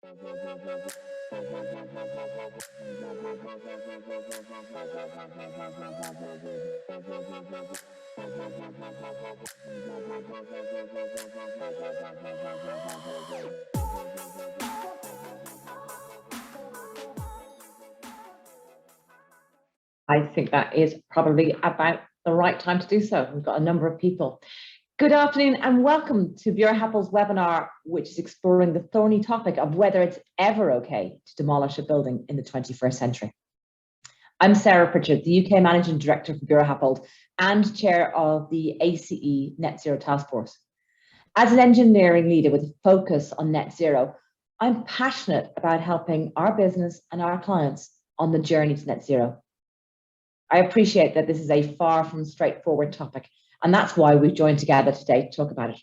I think that is probably about the right time to do so. We've got a number of people. Good afternoon and welcome to Buro Happold's webinar, which is exploring the thorny topic of whether it's ever okay to demolish a building in the 21st century. I'm Sarah Prichard, the UK Managing Director for Buro Happold and Chair of the ACE Net Zero Task Force. As an engineering leader with a focus on net zero, I'm passionate about helping our business and our clients on the journey to net zero. I appreciate that this is a far from straightforward topic, and that's why we've joined together today to talk about it.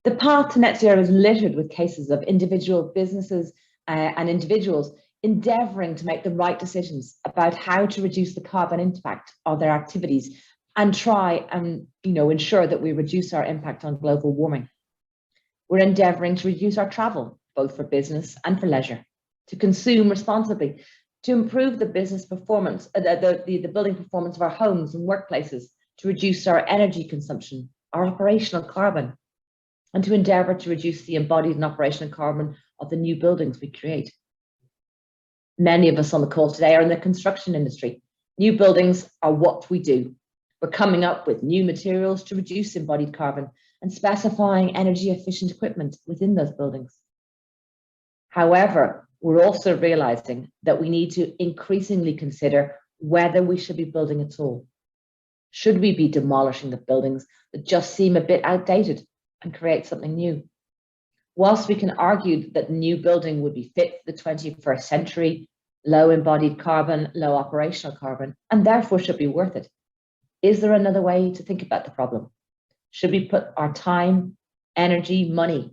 The path to net zero is littered with cases of individual businesses and individuals endeavouring to make the right decisions about how to reduce the carbon impact of their activities and try and ensure that we reduce our impact on global warming. We're endeavouring to reduce our travel, both for business and for leisure, to consume responsibly, to improve the business performance, the building performance of our homes and workplaces, to reduce our energy consumption, our operational carbon, and to endeavour to reduce the embodied and operational carbon of the new buildings we create. Many of us on the call today are in the construction industry. New buildings are what we do. We're coming up with new materials to reduce embodied carbon and specifying energy efficient equipment within those buildings. However, we're also realizing that we need to increasingly consider whether we should be building at all. Should we be demolishing the buildings that just seem a bit outdated and create something new? Whilst we can argue that the new building would be fit for the 21st century, low embodied carbon, low operational carbon, and therefore should be worth it, is there another way to think about the problem? Should we put our time, energy, money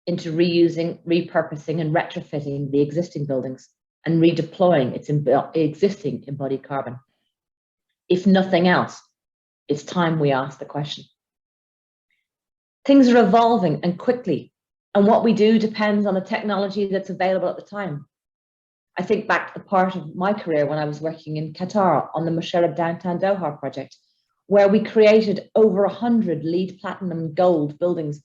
into reusing, repurposing and retrofitting the existing buildings and redeploying its existing embodied carbon? If nothing else, it's time we ask the question. Things are evolving and quickly, and what we do depends on the technology that's available at the time. I think back to the part of my career when I was working in Qatar on the Musharraf Downtown Doha project, where we created over 100 LEED Platinum Gold buildings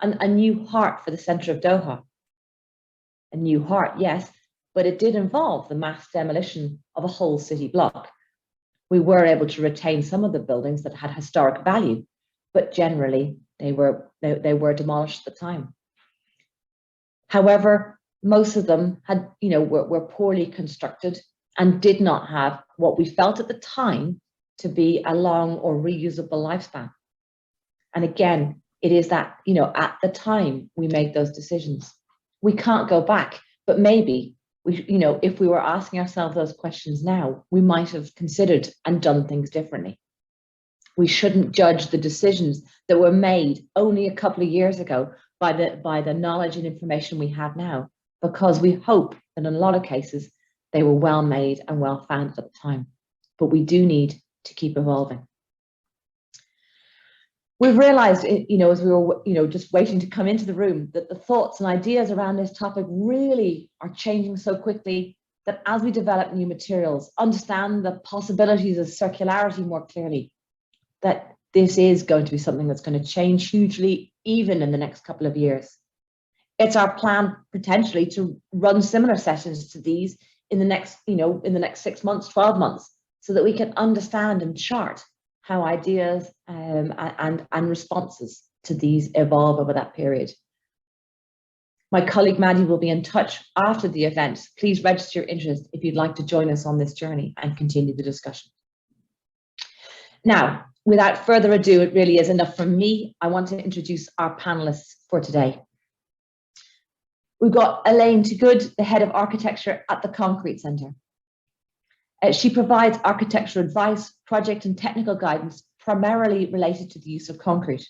and a new heart for the centre of Doha. A new heart, yes, but it did involve the mass demolition of a whole city block. We were able to retain some of the buildings that had historic value, but generally they were demolished at the time. However, most of them had, were poorly constructed and did not have what we felt at the time to be a long or reusable lifespan. And again, it is that, at the time we made those decisions. We can't go back, but maybe if we were asking ourselves those questions now, we might have considered and done things differently. We shouldn't judge the decisions that were made only a couple of years ago by the knowledge and information we have now, because we hope that in a lot of cases, they were well made and well founded at the time. But we do need to keep evolving. We've realized, as we were, just waiting to come into the room, that the thoughts and ideas around this topic really are changing so quickly that as we develop new materials, understand the possibilities of circularity more clearly, that this is going to be something that's going to change hugely, even in the next couple of years. It's our plan potentially to run similar sessions to these in the next, in the next 6 months, 12 months, so that we can understand and chart how ideas and responses to these evolve over that period. My colleague Maddie will be in touch after the event. Please register your interest if you'd like to join us on this journey and continue the discussion. Now, without further ado, it really is enough from me. I want to introduce our panelists for today. We've got Elaine Toogood, the Head of Architecture at the Concrete Centre. She provides architectural advice, project and technical guidance primarily related to the use of concrete.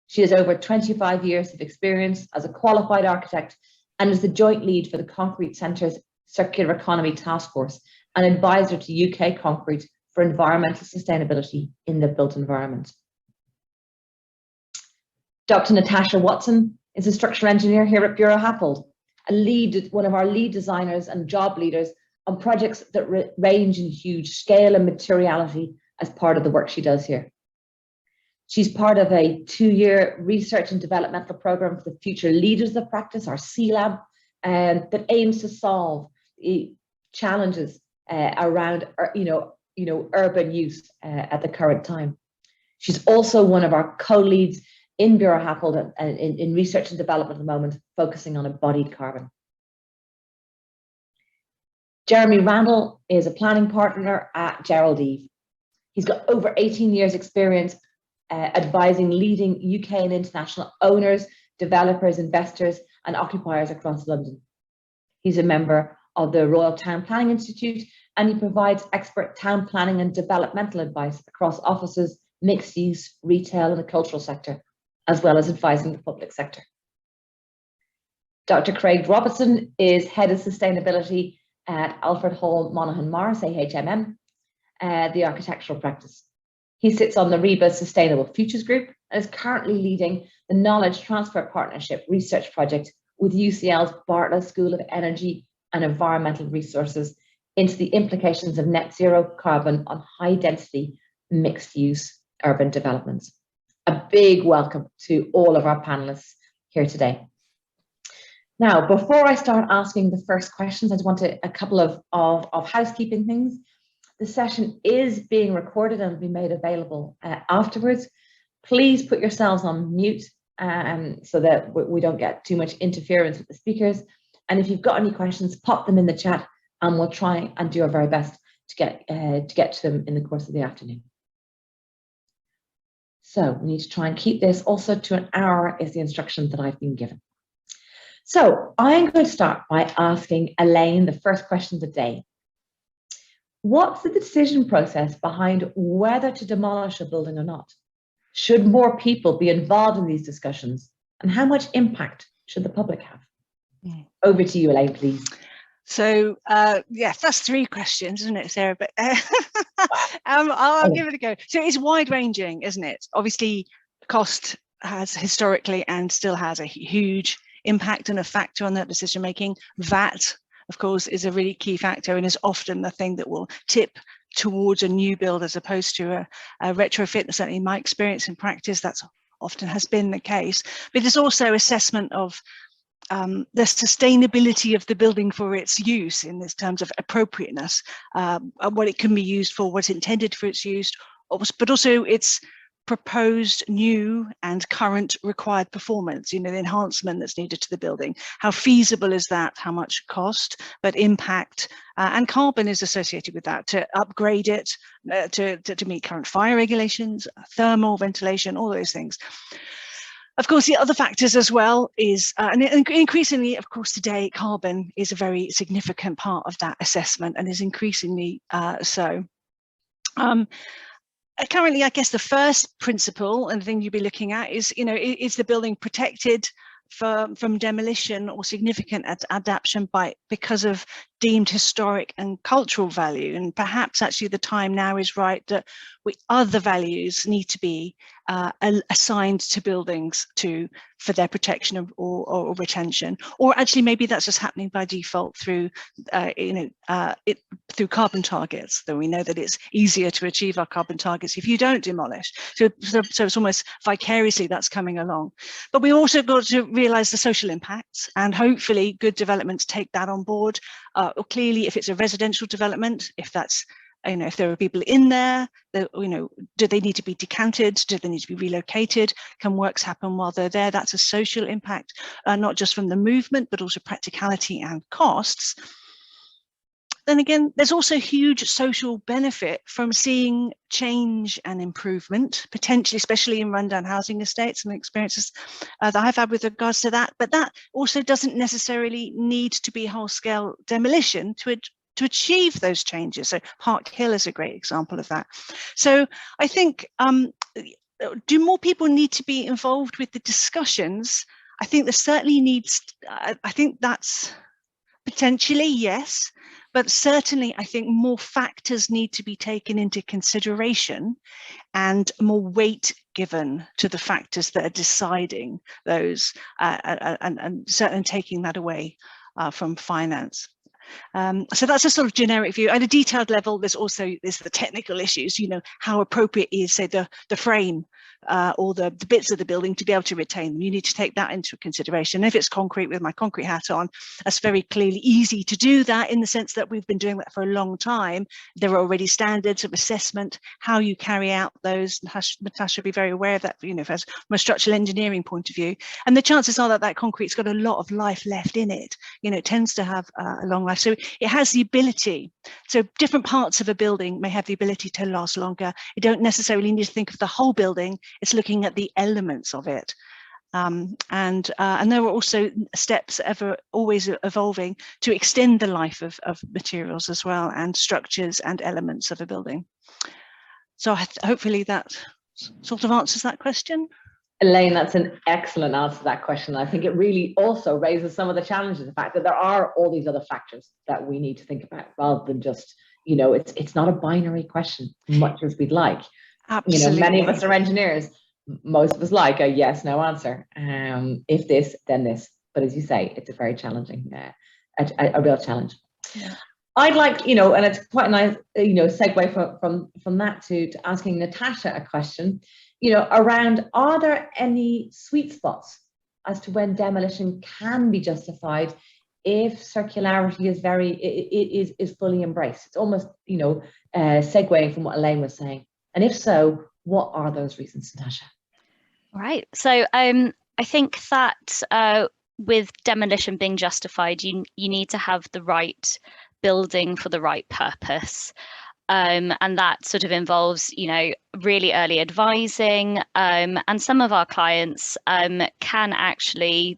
She has over 25 years of experience as a qualified architect and is the joint lead for the Concrete Centre's Circular Economy Task Force, an advisor to UK Concrete for environmental sustainability in the built environment. Dr. Natasha Watson is a structural engineer here at Buro Happold one of our lead designers and job leaders on projects that range in huge scale and materiality as part of the work she does here. She's part of a 2-year research and developmental program for the future leaders of practice, our C-Lab, that aims to solve the challenges around, urban use at the current time. She's also one of our co-leads in Buro Happold in research and development at the moment, focusing on embodied carbon. Jeremy Randall is a planning partner at Gerald. He's got over 18 years experience advising leading UK and international owners, developers, investors, and occupiers across London. He's a member of the Royal Town Planning Institute, and he provides expert town planning and developmental advice across offices, mixed use, retail, and the cultural sector, as well as advising the public sector. Dr. Craig Robertson is Head of Sustainability at Allford Hall, Monaghan Morris, AHMM, the architectural practice. He sits on the REBA Sustainable Futures Group and is currently leading the Knowledge Transfer Partnership research project with UCL's Bartlett School of Energy and Environmental Resources into the implications of net zero carbon on high density mixed use urban developments. A big welcome to all of our panelists here today. Now, before I start asking the first questions, I just want a couple of housekeeping things. The session is being recorded and will be made available afterwards. Please put yourselves on mute so that we don't get too much interference with the speakers. And if you've got any questions, pop them in the chat and we'll try and do our very best to get to them in the course of the afternoon. So we need to try and keep this also to an hour is the instruction that I've been given. So I'm going to start by asking Elaine the first question of the day. What's the decision process behind whether to demolish a building or not? Should more people be involved in these discussions? And how much impact should the public have? Over to you, Elaine, please. So, yes, that's 3 questions, isn't it, Sarah? But I'll give it a go. So it's wide-ranging, isn't it? Obviously, cost has historically and still has a huge impact and a factor on that decision making. VAT, of course, is a really key factor and is often the thing that will tip towards a new build as opposed to a retrofit. Certainly in my experience in practice, that's often has been the case. But there's also assessment of the sustainability of the building for its use in this terms of appropriateness, what it can be used for, what's intended for its use, but also its proposed new and current required performance, the enhancement that's needed to the building. How feasible is that? How much cost, but impact and carbon is associated with that, to upgrade it, to meet current fire regulations, thermal ventilation, all those things. Of course, the other factors as well is, and increasingly, of course, today, carbon is a very significant part of that assessment and is increasingly so. Currently, I guess the first principle and thing you'd be looking at is, is the building protected from demolition or significant adaptation because of deemed historic and cultural value? And perhaps actually the time now is right that other values need to be assigned to buildings for their protection or retention, or actually maybe that's just happening by default through through carbon targets. Though we know that it's easier to achieve our carbon targets if you don't demolish. So it's almost vicariously that's coming along. But we also got to realise the social impacts, and hopefully good developments take that on board. Or clearly, if it's a residential development, if that's if there are people in there, do they need to be decanted? Do they need to be relocated? Can works happen while they're there? That's a social impact, not just from the movement, but also practicality and costs. Then again, there's also huge social benefit from seeing change and improvement, potentially, especially in rundown housing estates and experiences that I've had with regards to that. But that also doesn't necessarily need to be whole-scale demolition to achieve those changes. So Park Hill is a great example of that. So I think, do more people need to be involved with the discussions? I think there certainly needs, I think that's potentially, yes. But certainly, I think more factors need to be taken into consideration and more weight given to the factors that are deciding those and certainly taking that away from finance. So that's a sort of generic view. At a detailed level, there's the technical issues, how appropriate is, say, the frame or the bits of the building to be able to retain them. You need to take that into consideration. If it's concrete, with my concrete hat on, that's very clearly easy to do that, in the sense that we've been doing that for a long time. There are already standards of assessment, how you carry out those. Natasha will be very aware of that, from a structural engineering point of view. And the chances are that that concrete's got a lot of life left in it. It tends to have a long life. So it has the ability. So different parts of a building may have the ability to last longer. You don't necessarily need to think of the whole building. It's looking at the elements of it. And there are also steps always evolving to extend the life of materials as well, and structures and elements of a building. So hopefully that sort of answers that question. Elaine, that's an excellent answer to that question. I think it really also raises some of the challenges, the fact that there are all these other factors that we need to think about, rather than just, it's not a binary question, much as we'd like. Absolutely. Many of us are engineers. Most of us like a yes, no answer. If this, then this. But as you say, it's a very challenging, a real challenge. Yeah. I'd like, and it's quite a nice, segue from that to asking Natasha a question, around, are there any sweet spots as to when demolition can be justified if circularity is fully embraced? It's almost, segueing from what Elaine was saying. And if so, what are those reasons, Natasha? Right. So I think that with demolition being justified, you need to have the right building for the right purpose. And that sort of involves, really early advising. And some of our clients can actually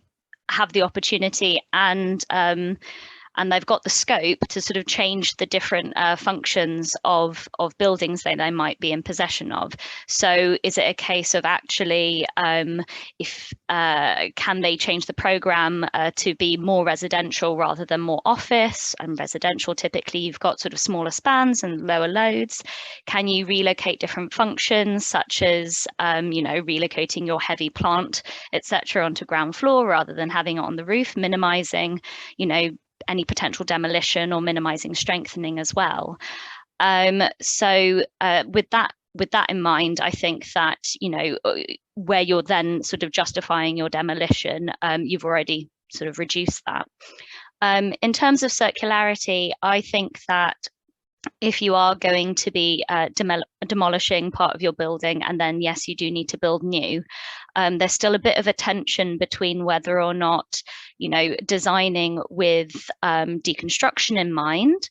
have the opportunity and they've got the scope to sort of change the different functions of buildings that they might be in possession of. So is it a case of actually, can they change the program to be more residential rather than more office? And residential, typically you've got sort of smaller spans and lower loads. Can you relocate different functions, such as, relocating your heavy plant, etc., onto ground floor rather than having it on the roof, minimizing, any potential demolition, or minimizing strengthening as well. So with that in mind, I think that, where you're then sort of justifying your demolition, you've already sort of reduced that. In terms of circularity, I think that if you are going to be demolishing part of your building, and then yes, you do need to build new, there's still a bit of a tension between whether or not, designing with deconstruction in mind,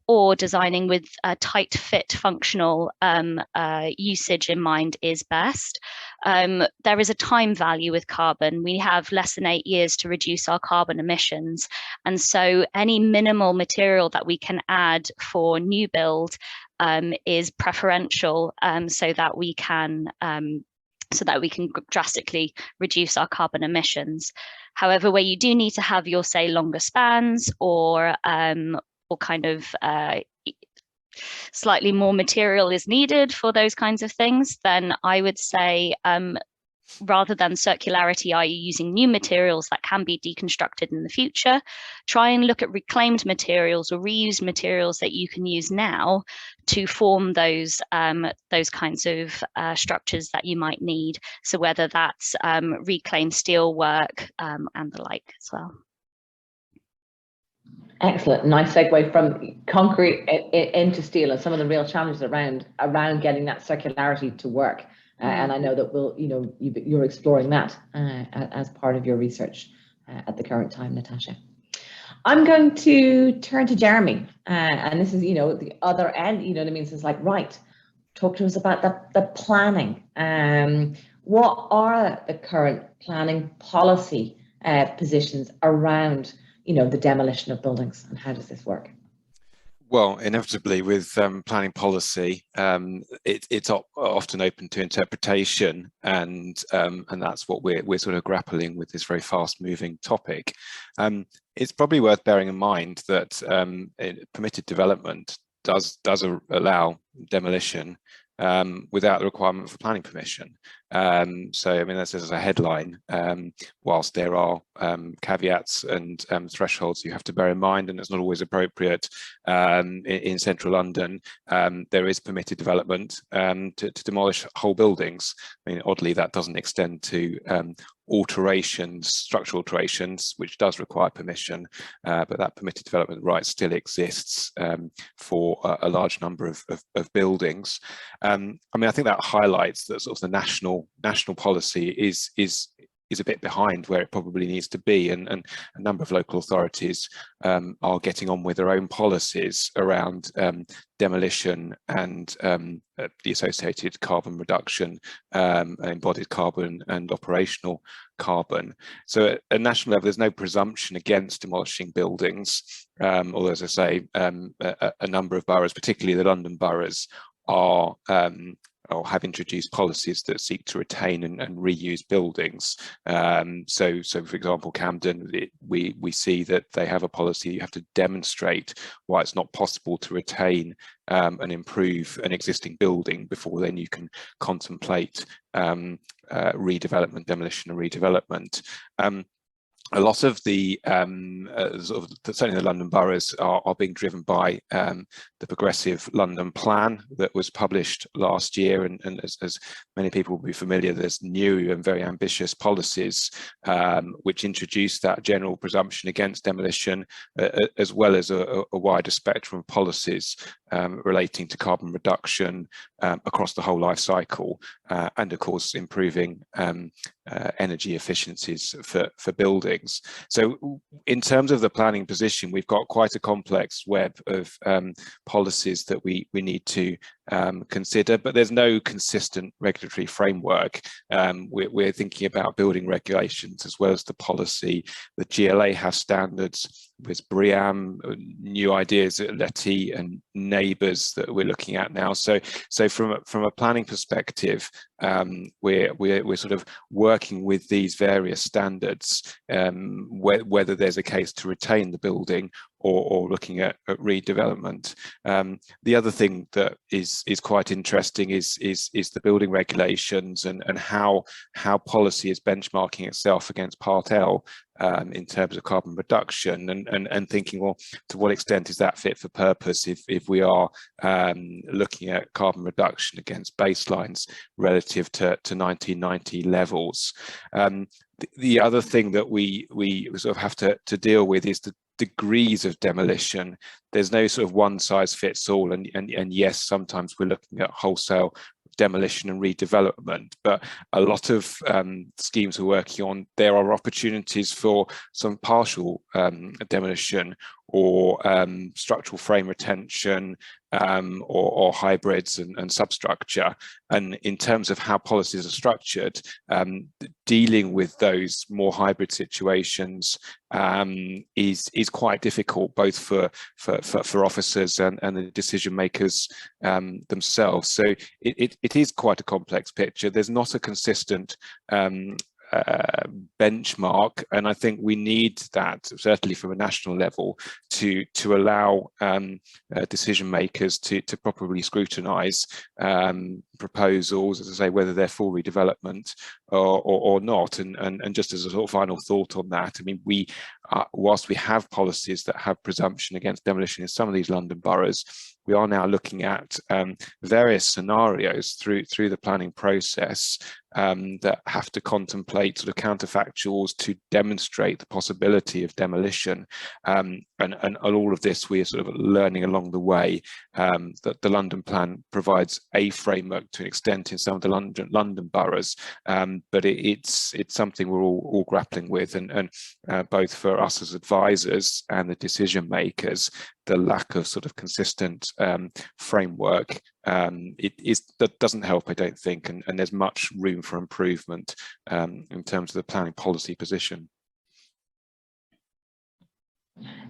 or designing with a tight fit functional usage in mind is best. There is a time value with carbon. We have less than 8 years to reduce our carbon emissions. And so any minimal material that we can add for new build is preferential, so that we can drastically reduce our carbon emissions. However, where you do need to have your, say, longer spans, or kind of slightly more material is needed for those kinds of things, then I would say, rather than circularity, i.e. using new materials that can be deconstructed in the future, try and look at reclaimed materials or reused materials that you can use now to form those kinds of structures that you might need. So whether that's reclaimed steel work and the like as well. Excellent. Nice segue from concrete into steel, and some of the real challenges around getting that circularity to work. And I know that you're exploring that as part of your research at the current time, Natasha. I'm going to turn to Jeremy, and this is the other end. You know what I mean? So it's like, right, talk to us about the planning. What are the current planning policy positions around the demolition of buildings, and how does this work? Well, inevitably with planning policy, it's often open to interpretation, and that's what we're sort of grappling with, this very fast-moving topic. It's probably worth bearing in mind that permitted development does allow demolition without the requirement for planning permission. So I mean, that's as a headline, whilst there are caveats and thresholds you have to bear in mind, and it's not always appropriate in central London, there is permitted development to demolish whole buildings. I mean, oddly, that doesn't extend to alterations, structural alterations, which does require permission, but that permitted development right still exists for a large number of buildings. I mean, I think that highlights that sort of the national policy is a bit behind where it probably needs to be, and a number of local authorities are getting on with their own policies around demolition and the associated carbon reduction, embodied carbon and operational carbon. So at a national level, there's no presumption against demolishing buildings, although, as I say, a number of boroughs, particularly the London boroughs, are or have introduced policies that seek to retain and reuse buildings. So for example, Camden, we see that they have a policy you have to demonstrate why it's not possible to retain and improve an existing building before then you can contemplate redevelopment, demolition and redevelopment. A lot of the certainly the London boroughs are being driven by the progressive London plan that was published last year, and as many people will be familiar, there's new and very ambitious policies which introduce that general presumption against demolition, as well as a wider spectrum of policies relating to carbon reduction across the whole life cycle, and of course improving energy efficiencies for buildings. So in terms of the planning position, we've got quite a complex web of policies that we need to consider, but there's no consistent regulatory framework. We're thinking about building regulations as well as the policy. The GLA have standards with BREEAM, new ideas at LETI and neighbours that we're looking at now. So from a planning perspective, we're sort of working with these various standards, whether there's a case to retain the building or looking at redevelopment. The other thing that is quite interesting is the building regulations and how policy is benchmarking itself against Part L in terms of carbon reduction, and thinking, well, to what extent is that fit for purpose if we are looking at carbon reduction against baselines relative to 1990 levels. The other thing that we sort of have to deal with is the degrees of demolition. There's no sort of one size fits all, and yes, sometimes we're looking at wholesale demolition and redevelopment, but a lot of schemes we're working on, there are opportunities for some partial demolition or structural frame retention, or hybrids and substructure. And in terms of how policies are structured, dealing with those more hybrid situations is quite difficult, both for officers and the decision makers themselves. So it is quite a complex picture. There's not a consistent benchmark, and I think we need that, certainly from a national level, to allow decision makers to properly scrutinise proposals, as I say, whether they're for redevelopment or not. And just as a sort of final thought on that, I mean, whilst we have policies that have presumption against demolition in some of these London boroughs, we are now looking at various scenarios through the planning process that have to contemplate sort of counterfactuals to demonstrate the possibility of demolition. And all of this we are sort of learning along the way, that the London plan provides a framework to an extent in some of the London boroughs, but it's something we're all grappling with, and both for us as advisors and the decision makers, the lack of sort of consistent framework that doesn't help, I don't think, and there's much room for improvement in terms of the planning policy position.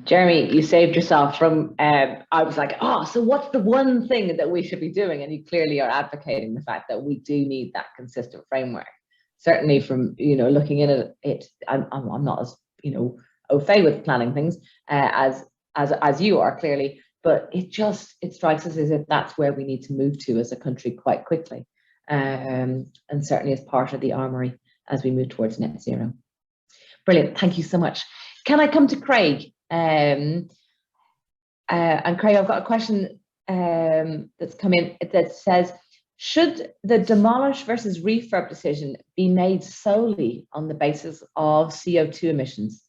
Jeremy, you saved yourself from, I was like, so what's the one thing that we should be doing? And you clearly are advocating the fact that we do need that consistent framework. Certainly from, looking at it, I'm not as, au fait with planning things as you are, clearly, but it strikes us as if that's where we need to move to as a country quite quickly. and certainly as part of the armoury as we move towards net zero. Brilliant, thank you so much. Can I come to Craig? And Craig, I've got a question that's come in that says, should the demolish versus refurb decision be made solely on the basis of CO2 emissions?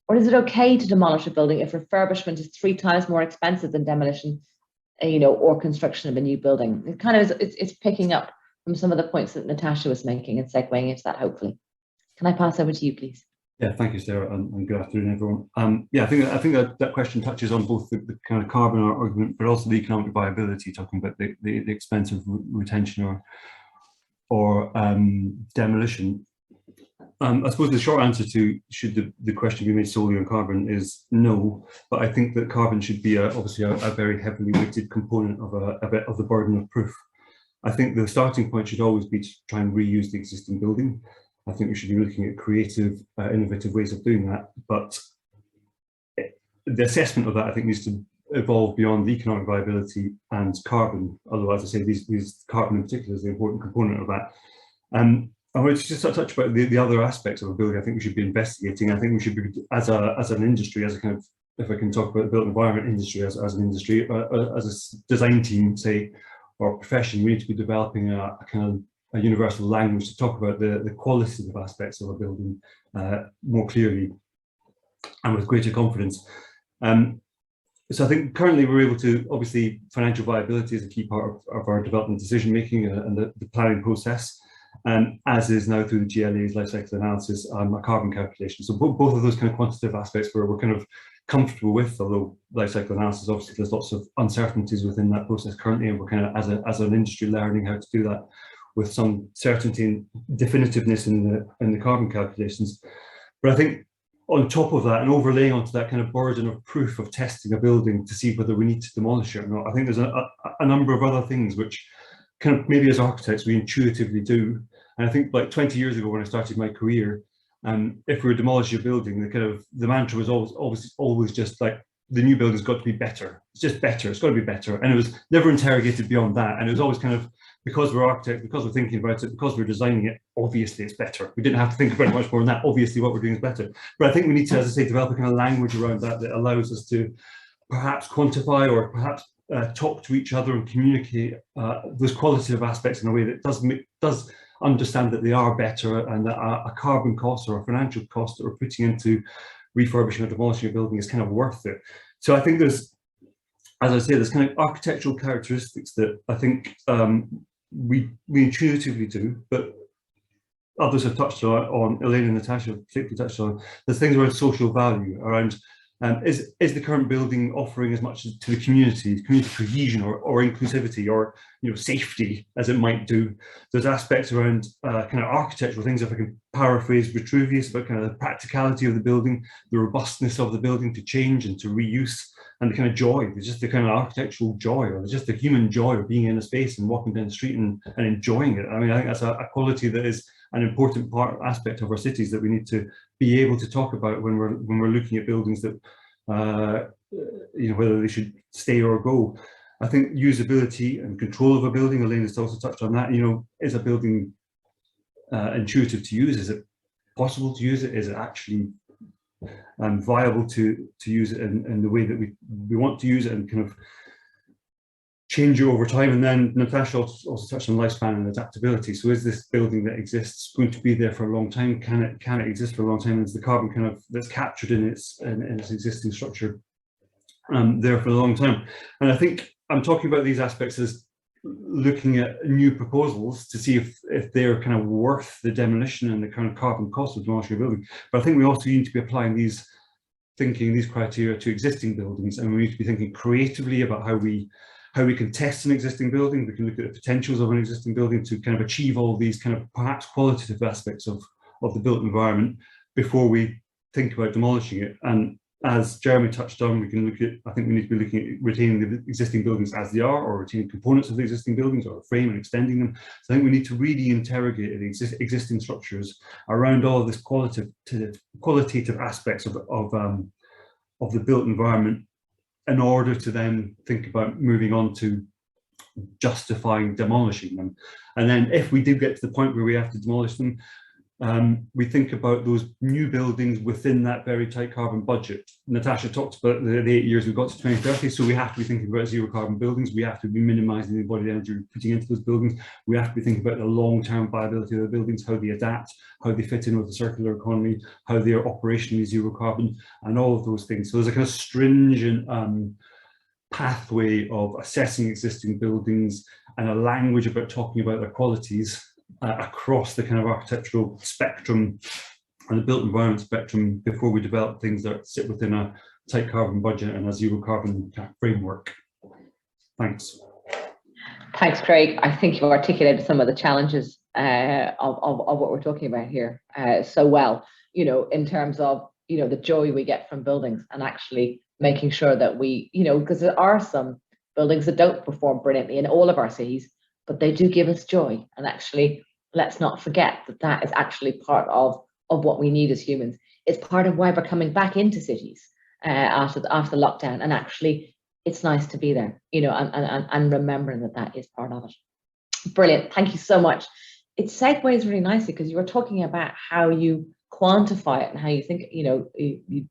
Or is it okay to demolish a building if refurbishment is 3 times more expensive than demolition, or construction of a new building? It kind of it's picking up from some of the points that Natasha was making and segueing into that, hopefully. Can I pass over to you, please? Yeah, thank you, Sarah, and good afternoon, everyone. Yeah, I think that question touches on both the kind of carbon argument, but also the economic viability, talking about the expense of retention or demolition. I suppose the short answer to should the question be made solely on carbon is no, but I think that carbon should be obviously a very heavily weighted component of the burden of proof. I think the starting point should always be to try and reuse the existing building. I think we should be looking at creative, innovative ways of doing that, but the assessment of that, I think, needs to evolve beyond the economic viability and carbon, although, as I say, these carbon in particular is the important component of that. I want to just touch about the other aspects of a building. I think we should be investigating. I think we should be, as an industry, as a kind of, if I can talk about the built environment industry as an industry, as a design team, say, or profession, we need to be developing a kind of a universal language to talk about the qualitative aspects of a building more clearly and with greater confidence. So I think currently we're able to, obviously, financial viability is a key part of our development decision making and the planning process, as is now through the GLA's life cycle analysis, a carbon calculation. So both of those kind of quantitative aspects where we're kind of comfortable with, although life cycle analysis, obviously there's lots of uncertainties within that process currently, and we're kind of as an industry learning how to do that with some certainty and definitiveness in the carbon calculations. But I think on top of that and overlaying onto that kind of burden of proof of testing a building to see whether we need to demolish it or not, I think there's a number of other things which kind of maybe as architects we intuitively do. And I think like 20 years ago when I started my career, if we were demolishing a building, the mantra was always just like, the new building's got to be better. It's just better, it's got to be better. And it was never interrogated beyond that. And it was always kind of, because we're architects, because we're thinking about it, because we're designing it, obviously it's better. We didn't have to think about it much more than that. Obviously what we're doing is better. But I think we need to, as I say, develop a kind of language around that that allows us to perhaps quantify or perhaps talk to each other and communicate those qualitative aspects in a way that does understand that they are better, and that a carbon cost or a financial cost that we're putting into refurbishing or demolishing a building is kind of worth it. So I think there's, as I say, there's kind of architectural characteristics that I think we intuitively do, but others have touched on, Elaine and Natasha particularly touched on, there's things around social value, around is the current building offering as much to the community cohesion or inclusivity or safety as it might do. There's aspects around kind of architectural things, if I can paraphrase Vitruvius, about kind of the practicality of the building, the robustness of the building to change and to reuse, and the kind of joy, there's just the kind of architectural joy, or just the human joy of being in a space and walking down the street and enjoying it. I mean, I think that's a quality that is an important aspect of our cities that we need to be able to talk about when we're looking at buildings that whether they should stay or go. I think usability and control of a building, Elaine has also touched on that. Is a building intuitive to use? Is it possible to use it? Is it actually viable to use it in the way that we want to use it, and kind of change it over time? And then Natasha also touched on lifespan and adaptability. So is this building that exists going to be there for a long time? Can it exist for a long time? Is the carbon kind of that's captured in its existing structure there for a long time? And I think I'm talking about these aspects as looking at new proposals to see if they're kind of worth the demolition and the kind of carbon cost of demolishing a building. But I think we also need to be applying these criteria to existing buildings, and we need to be thinking creatively about how we can test an existing building. We can look at the potentials of an existing building to kind of achieve all these kind of perhaps qualitative aspects of the built environment before we think about demolishing it. And as Jeremy touched on, we can look at, I think we need to be looking at retaining the existing buildings as they are, or retaining components of the existing buildings, or a frame and extending them. So I think we need to really interrogate the existing structures around all of this qualitative aspects of the built environment, in order to then think about moving on to justifying demolishing them. And then if we do get to the point where we have to demolish them, we think about those new buildings within that very tight carbon budget. Natasha talked about the 8 years we've got to 2030, so we have to be thinking about zero carbon buildings. We have to be minimising the embodied energy we're putting into those buildings. We have to be thinking about the long-term viability of the buildings, how they adapt, how they fit in with the circular economy, how they are operationally zero carbon, and all of those things. So there's a kind of stringent pathway of assessing existing buildings and a language about talking about their qualities across the kind of architectural spectrum and the built environment spectrum before we develop things that sit within a tight carbon budget and a zero carbon framework. Thanks. Thanks, Craig. I think you articulated some of the challenges of what we're talking about here so well, you know, in terms of, you know, the joy we get from buildings and actually making sure that we, you know, because there are some buildings that don't perform brilliantly in all of our cities, but they do give us joy. And actually, let's not forget that that is actually part of what we need as humans. It's part of why we're coming back into cities after lockdown. And actually, it's nice to be there, you know, and remembering that that is part of it. Brilliant. Thank you so much. It segues really nicely because you were talking about how you quantify it and how you think, you know, you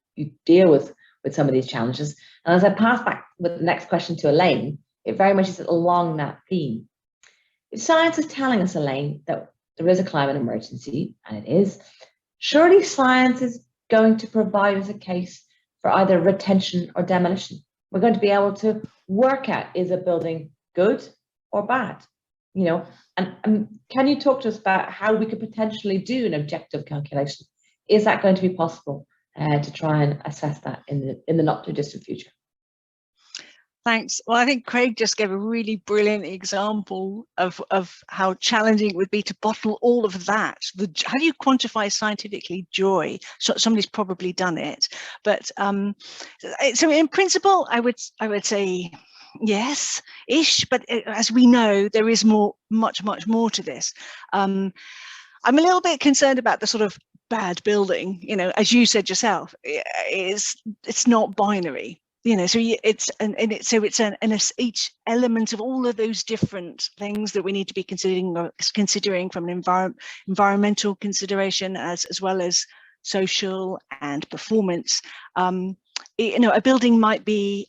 deal with some of these challenges. And as I pass back with the next question to Elaine, it very much is along that theme. If science is telling us, Elaine, that there is a climate emergency, and it is, surely science is going to provide us a case for either retention or demolition. We're going to be able to work out, is a building good or bad? You know, and can you talk to us about how we could potentially do an objective calculation? Is that going to be possible to try and assess that in the not too distant future? Thanks. Well, I think Craig just gave a really brilliant example of how challenging it would be to bottle all of that. How do you quantify scientifically joy? So somebody's probably done it, but so in principle, I would say yes-ish. But as we know, there is much more to this. I'm a little bit concerned about the sort of bad building. You know, as you said yourself, it's not binary. You know, so it's each element of all of those different things that we need to be considering from an environmental consideration as well as social and performance. You know, a building might be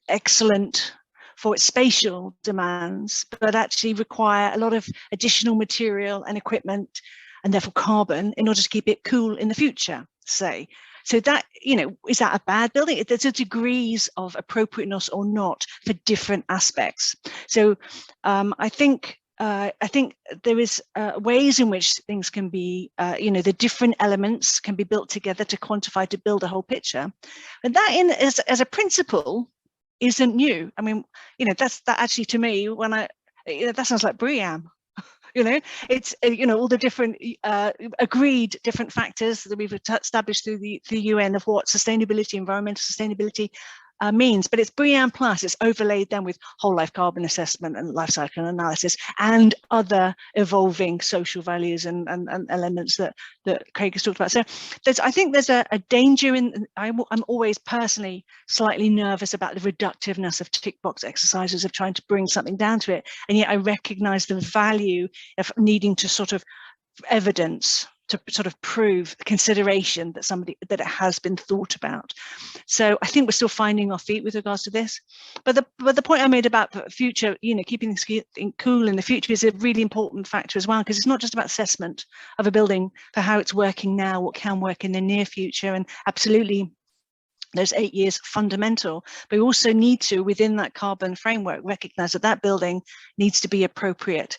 excellent for its spatial demands, but actually require a lot of additional material and equipment, and therefore carbon, in order to keep it cool in the future, say. So that, you know, is that a bad building? There's a degrees of appropriateness or not for different aspects. So I think there is ways in which things can be, you know, the different elements can be built together to quantify, to build a whole picture. And that as a principle isn't new. I mean, you know, that actually to me, that sounds like BREEAM. You know, it's, you know, all the different agreed different factors that we've established through the UN of what sustainability, environmental sustainability means, but it's BREEAM plus. It's overlaid then with whole life carbon assessment and life cycle analysis and other evolving social values and elements that Craig has talked about. So I think there's a danger in, I'm always personally slightly nervous about the reductiveness of tick box exercises of trying to bring something down to it, and yet I recognize the value of needing to sort of evidence to sort of prove consideration that it has been thought about. So I think we're still finding our feet with regards to this. But the point I made about future, you know, keeping things cool in the future is a really important factor as well, because it's not just about assessment of a building for how it's working now, what can work in the near future, and absolutely those 8 years fundamental, but we also need to, within that carbon framework, recognize that that building needs to be appropriate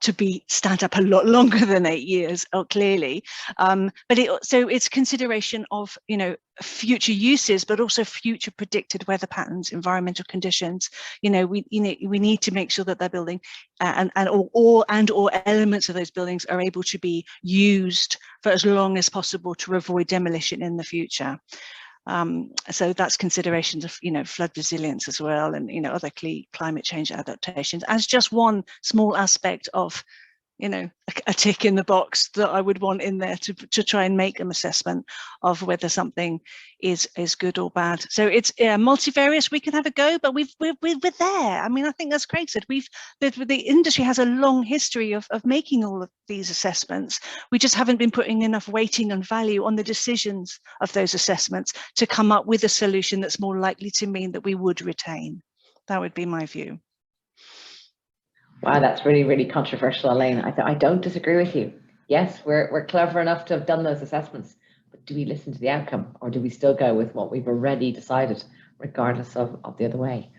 to stand up a lot longer than 8 years, clearly. But it's consideration of, you know, future uses, but also future predicted weather patterns, environmental conditions. You know, we need to make sure that their building and or elements of those buildings are able to be used for as long as possible to avoid demolition in the future. So that's considerations of, you know, flood resilience as well, and, you know, other climate change adaptations as just one small aspect of you know, a tick in the box that I would want in there to try and make an assessment of whether something is good or bad. So it's multivarious. We can have a go, but we're there. I mean, I think as Craig said, the industry has a long history of making all of these assessments. We just haven't been putting enough weighting and value on the decisions of those assessments to come up with a solution that's more likely to mean that we would retain. That would be my view. Wow, that's really, really controversial, Elaine. I don't disagree with you. Yes, we're clever enough to have done those assessments, but do we listen to the outcome, or do we still go with what we've already decided, regardless of the other way?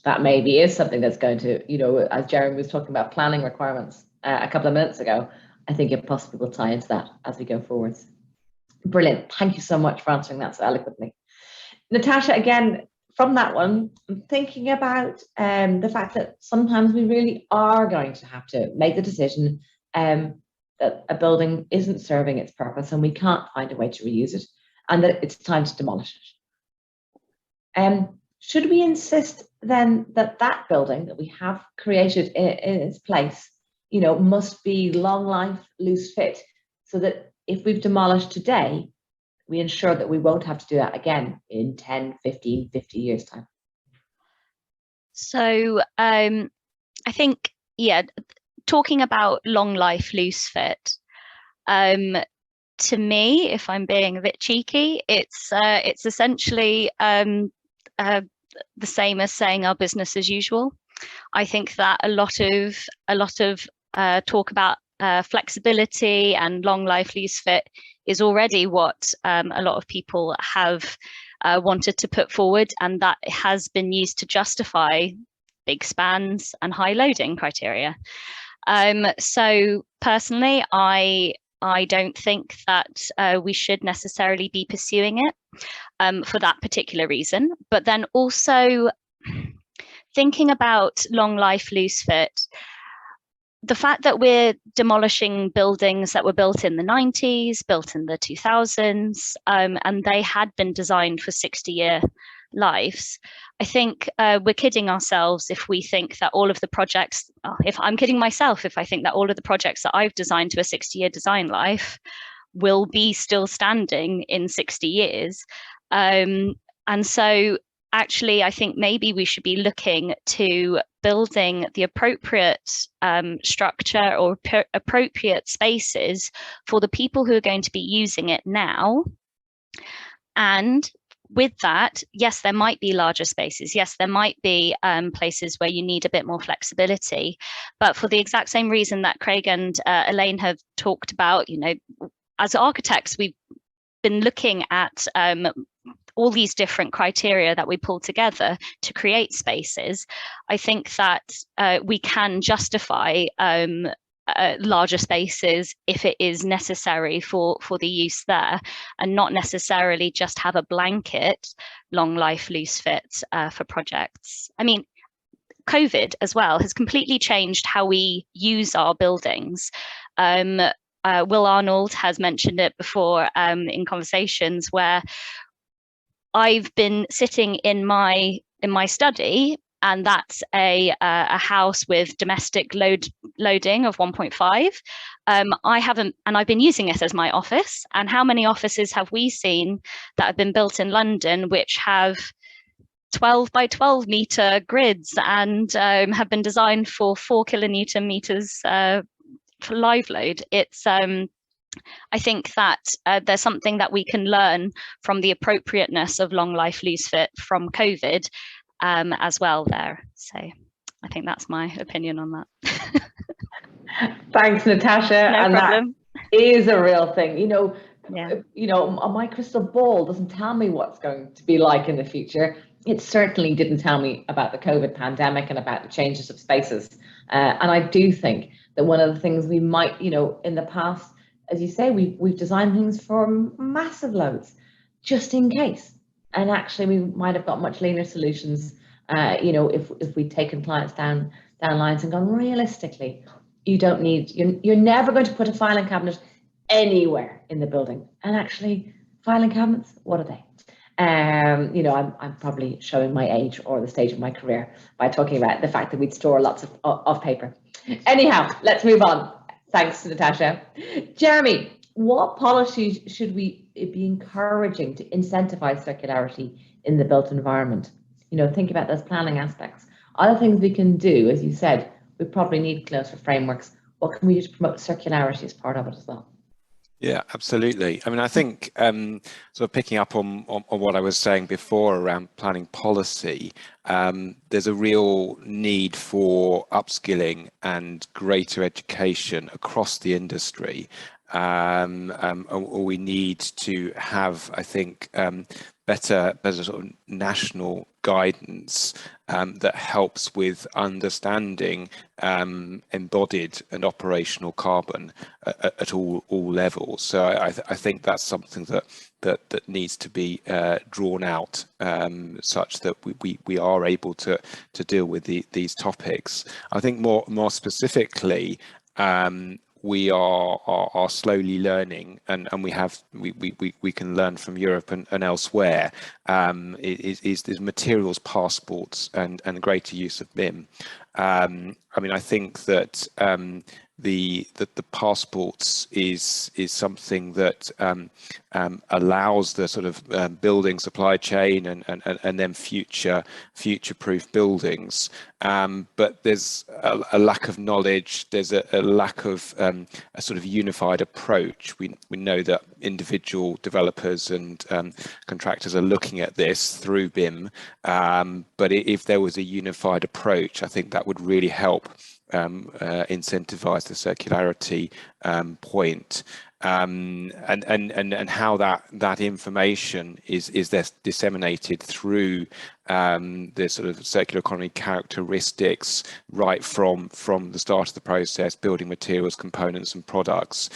That maybe is something that's going to, you know, as Jeremy was talking about planning requirements a couple of minutes ago, I think it possibly will tie into that as we go forwards. Brilliant. Thank you so much for answering that so eloquently. Natasha, again, from that one, I'm thinking about the fact that sometimes we really are going to have to make the decision that a building isn't serving its purpose and we can't find a way to reuse it, and that it's time to demolish it. Should we insist then that that building that we have created in its place, you know, must be long life, loose fit, so that if we've demolished today, we ensure that we won't have to do that again in 10, 15, 50 years time? So I think, yeah, talking about long life, loose fit, to me, if I'm being a bit cheeky, it's essentially the same as saying our business as usual. I think that a lot of talk about flexibility and long life, loose fit is already what a lot of people have wanted to put forward, and that has been used to justify big spans and high loading criteria. So personally, I don't think that we should necessarily be pursuing it for that particular reason. But then also thinking about long life, loose fit, the fact that we're demolishing buildings that were built in the 90s, built in the 2000s, and they had been designed for 60-year lives, I think we're kidding ourselves if we think that all of the projects, if I'm kidding myself, if I think that all of the projects that I've designed to a 60-year design life will be still standing in 60 years. And so actually, I think maybe we should be looking to building the appropriate structure or appropriate spaces for the people who are going to be using it now. And with that, yes, there might be larger spaces. Yes, there might be places where you need a bit more flexibility. But for the exact same reason that Craig and Elaine have talked about, you know, as architects, we've been looking at all these different criteria that we pull together to create spaces. I think that we can justify larger spaces if it is necessary for the use there, and not necessarily just have a blanket long life, loose fit for projects. I mean, COVID as well has completely changed how we use our buildings. Will Arnold has mentioned it before in conversations where I've been sitting in my study, and that's a house with domestic loading of 1.5. I haven't, and I've been using it as my office. And how many offices have we seen that have been built in London which have 12 by 12 meter grids and have been designed for 4 kilonewton meters for live load? It's I think that there's something that we can learn from the appropriateness of long life, loose fit from COVID as well there. So I think that's my opinion on that. Thanks, Natasha. No problem. That is a real thing. You know, Yeah. You know, my crystal ball doesn't tell me what's going to be like in the future. It certainly didn't tell me about the COVID pandemic and about the changes of spaces. And I do think that one of the things we might, you know, in the past, as you say, we've designed things for massive loads, just in case. And actually, we might have got much leaner solutions, you know, if we'd taken clients down lines and gone, realistically, you don't need, you're never going to put a filing cabinet anywhere in the building. And actually, filing cabinets, what are they? You know, I'm probably showing my age or the stage of my career by talking about the fact that we'd store lots of paper. Anyhow, let's move on. Thanks, Natasha. Jeremy, what policies should we be encouraging to incentivize circularity in the built environment? You know, think about those planning aspects. Other things we can do, as you said, we probably need closer frameworks. What can we do to promote circularity as part of it as well? Yeah, absolutely. I mean, I think sort of picking up on what I was saying before around planning policy, there's a real need for upskilling and greater education across the industry. We need to have, I think, better sort of national guidance that helps with understanding embodied and operational carbon at all levels. So I think that's something that needs to be drawn out such that we are able to deal with these topics. I think more specifically, we are slowly learning, and we can learn from Europe and elsewhere. Is materials passports and greater use of BIM. I mean, I think that the passports is something that allows the sort of building supply chain and then future-proof buildings. But there's a lack of knowledge. There's a lack of a sort of unified approach. We know that individual developers and contractors are looking at this through BIM, but if there was a unified approach, I think that would really help incentivize the circularity point. And how that information is disseminated through the sort of circular economy characteristics right from the start of the process, building materials, components and products,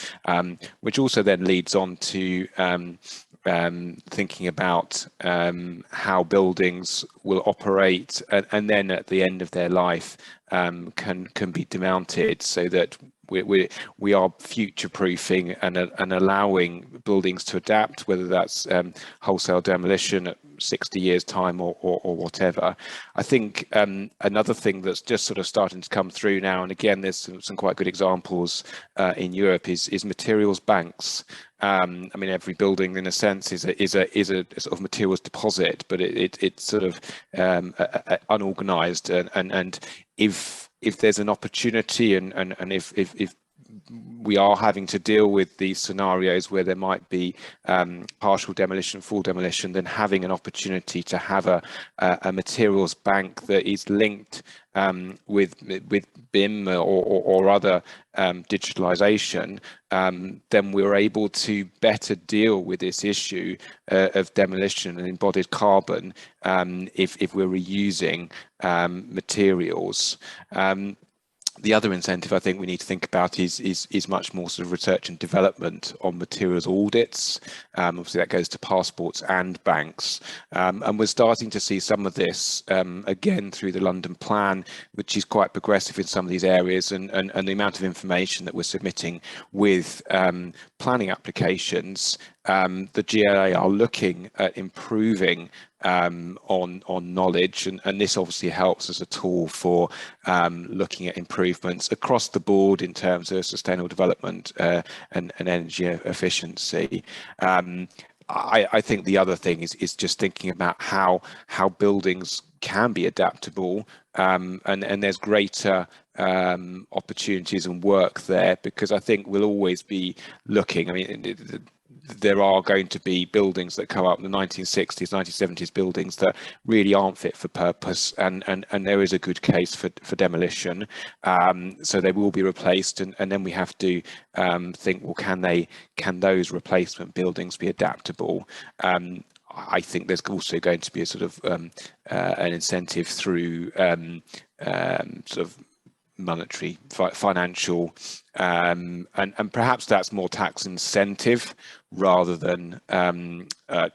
which also then leads on to thinking about how buildings will operate and then at the end of their life can be demounted, so that we are future-proofing and allowing buildings to adapt, whether that's wholesale demolition at 60 years' time or whatever. I think another thing that's just sort of starting to come through now, and again, there's some quite good examples in Europe, is materials banks. I mean, every building, in a sense, is a sort of materials deposit, but it's sort of unorganized, and if there's an opportunity, and if we are having to deal with these scenarios where there might be partial demolition, full demolition, then having an opportunity to have a materials bank that is linked with BIM or other digitalization, then we're able to better deal with this issue of demolition and embodied carbon if we're reusing materials. The other incentive I think we need to think about is much more sort of research and development on materials audits. Obviously that goes to passports and banks, and we're starting to see some of this again through the London Plan, which is quite progressive in some of these areas, and the amount of information that we're submitting with planning applications. The GLA are looking at improving on knowledge, and this obviously helps as a tool for looking at improvements across the board in terms of sustainable development and energy efficiency. I think the other thing is just thinking about how buildings can be adaptable, and there's greater opportunities and work there, because I think we'll always be looking. I mean, there are going to be buildings that come up in the 1960s, 1970s, buildings that really aren't fit for purpose, and there is a good case for demolition. So they will be replaced, and then we have to think, well, can those replacement buildings be adaptable? I think there's also going to be a sort of an incentive through sort of monetary, financial, and perhaps that's more tax incentive rather than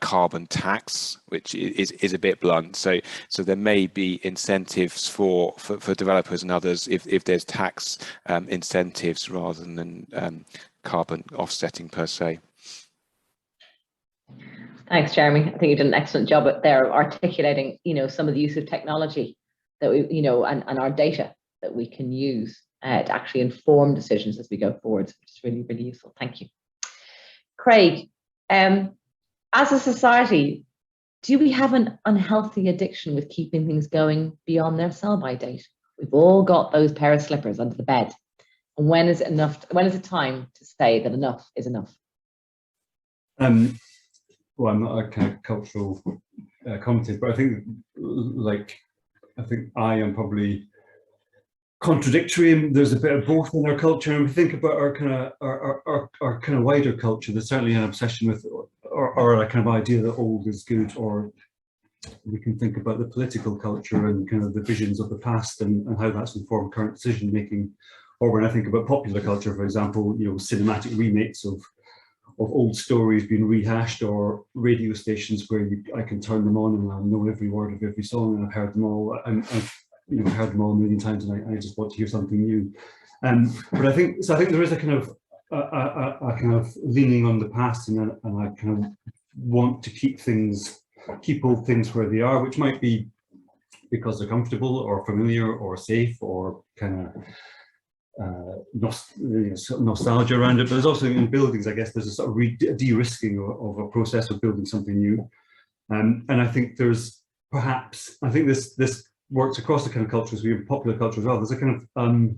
carbon tax, which is a bit blunt. So there may be incentives for developers and others if there's tax incentives rather than carbon offsetting per se. Thanks, Jeremy. I think you did an excellent job there of articulating, some of the use of technology that we, and our data that we can use to actually inform decisions as we go forward, which is really, really useful. Thank you. Craig, as a society, do we have an unhealthy addiction with keeping things going beyond their sell-by date? We've all got those pair of slippers under the bed. And when is it enough? When is it time to say that enough is enough? Well, I'm not a kind of cultural commentator, but I think I am probably contradictory, and there's a bit of both in our culture. And we think about our kind of wider culture. There's certainly an obsession with, or a kind of idea that old is good, or we can think about the political culture and kind of the visions of the past and how that's informed current decision making. Or when I think about popular culture, for example, you know, cinematic remakes of old stories being rehashed, or radio stations where I can turn them on and I know every word of every song, and I've heard them all. I've heard them all a million times, and I just want to hear something new. But I think there is a kind of leaning on the past, and I kind of want to keep old things where they are, which might be because they're comfortable or familiar or safe or kind of nostalgia around it. But there's also in buildings, I guess, there's a sort of de-risking of a process of building something new. And I think there's perhaps, I think this works across the kind of cultures, we have popular culture as well. There's a kind of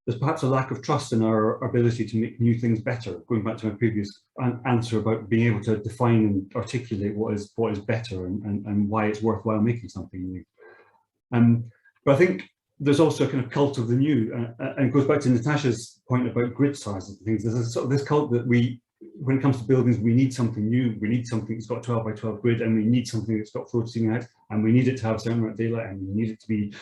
there's perhaps a lack of trust in our ability to make new things better. Going back to my previous answer about being able to define and articulate what is better and why it's worthwhile making something new. But I think there's also a kind of cult of the new, and it goes back to Natasha's point about grid sizes and things. There's a sort of this cult that when it comes to buildings, we need something new. We need something that's got 12 by 12 grid, and we need something that's got floor to ceiling height, and we need it to have a certain amount of daylight, and we need it to be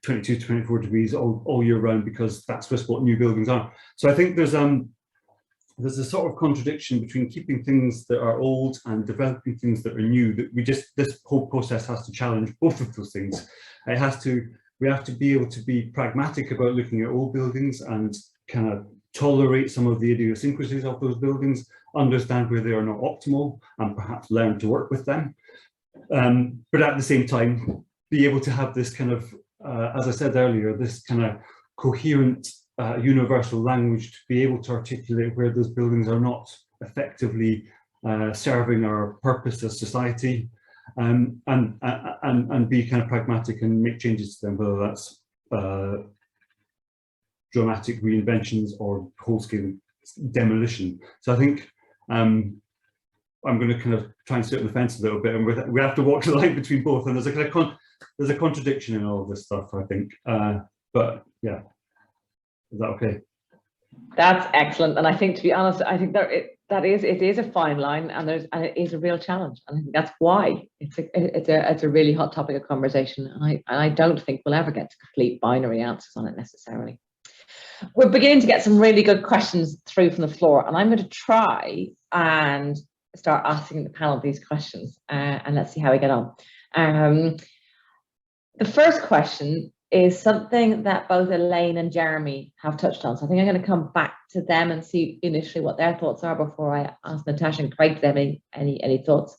22 to 24 degrees all year round, because that's just what new buildings are. So I think there's a sort of contradiction between keeping things that are old and developing things that are new, that this whole process has to challenge both of those things. We have to be able to be pragmatic about looking at old buildings and kind of tolerate some of the idiosyncrasies of those buildings, understand where they are not optimal, and perhaps learn to work with them. But at the same time, be able to have this kind of, as I said earlier, this kind of coherent universal language to be able to articulate where those buildings are not effectively serving our purpose as society, and be kind of pragmatic and make changes to them, whether that's dramatic reinventions or whole-scale demolition. So I think I'm going to kind of try and sit on the fence a little bit, and we have to walk the line between both. And there's a kind of there's a contradiction in all of this stuff, I think. But yeah, is that okay? That's excellent. And I think, to be honest, I think it is a fine line, and it is a real challenge. And I think that's why it's a really hot topic of conversation. And I don't think we'll ever get to complete binary answers on it necessarily. We're beginning to get some really good questions through from the floor, and I'm going to try and start asking the panel these questions, and let's see how we get on. The first question is something that both Elaine and Jeremy have touched on. So I think I'm going to come back to them and see initially what their thoughts are before I ask Natasha and Craig to have any thoughts.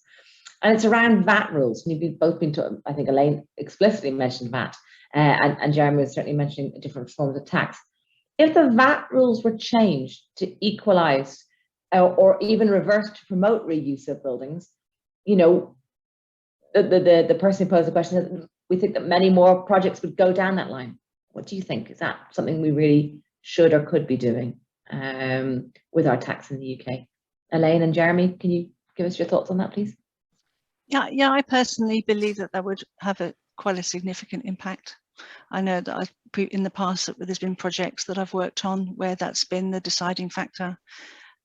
And it's around VAT rules. We've both been to, I think Elaine explicitly mentioned VAT, and Jeremy was certainly mentioning different forms of tax. If the VAT rules were changed to equalize or even reverse to promote reuse of buildings, you know, the person who posed the question said, we think that many more projects would go down that line. What do you think? Is that something we really should or could be doing with our tax in the UK? Elaine and Jeremy, can you give us your thoughts on that, please? Yeah, I personally believe that would have quite a significant impact. I know that in the past there's been projects that I've worked on where that's been the deciding factor,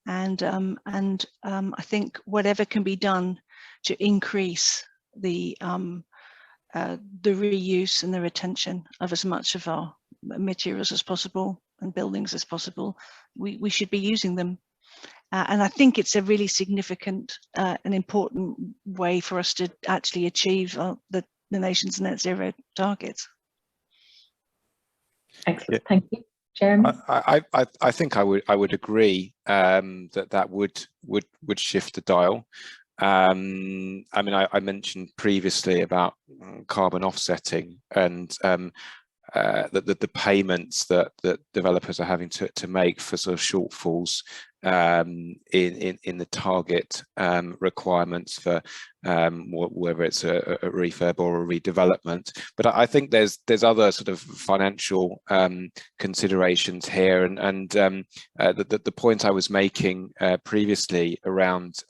and I think whatever can be done to increase the reuse and the retention of as much of our materials as possible and buildings as possible, we should be using them. And I think it's a really significant and important way for us to actually achieve the nation's net zero targets. Excellent, thank you. Jeremy? I think I would agree that would shift the dial. I mean, I mentioned previously about carbon offsetting, and the payments that developers are having to make for sort of shortfalls in the target requirements for whether it's a refurb or a redevelopment. But I think there's other sort of financial considerations here, and the point I was making previously around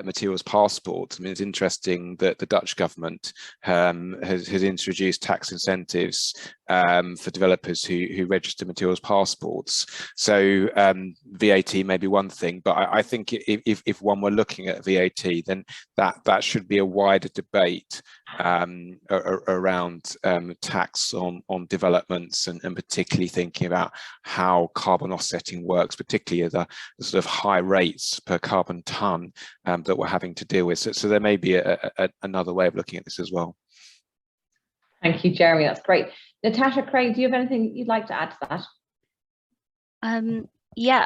materials passports. I mean, it's interesting that the Dutch government has introduced tax incentives for developers who register materials passports. So VAT may be one thing, but I think if one were looking at VAT, then that should be a wider debate around tax on developments, and particularly thinking about how carbon offsetting works, particularly the sort of high rates per carbon tonne that we're having to deal with. So there may be another way of looking at this as well. Thank you, Jeremy. That's great. Natasha, Craig, do you have anything you'd like to add to that? Yeah,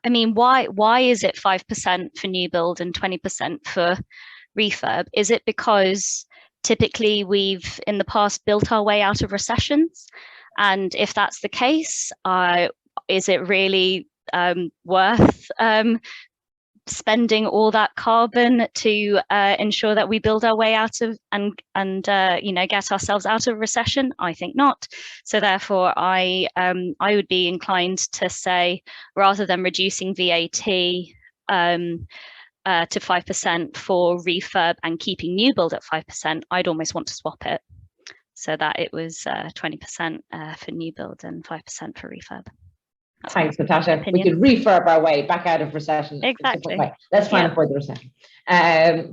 I mean, why is it 5% for new build and 20% for refurb? Is it because typically we've in the past built our way out of recessions? And if that's the case, is it really worth spending all that carbon to ensure that we build our way out of and get ourselves out of recession? I think not. So therefore, I would be inclined to say, rather than reducing VAT to 5% for refurb and keeping new build at 5%, I'd almost want to swap it so that it was 20% for new build and 5% for refurb. Thanks, Natasha. We could refurb our way back out of recession. Exactly. Let's try and avoid the recession.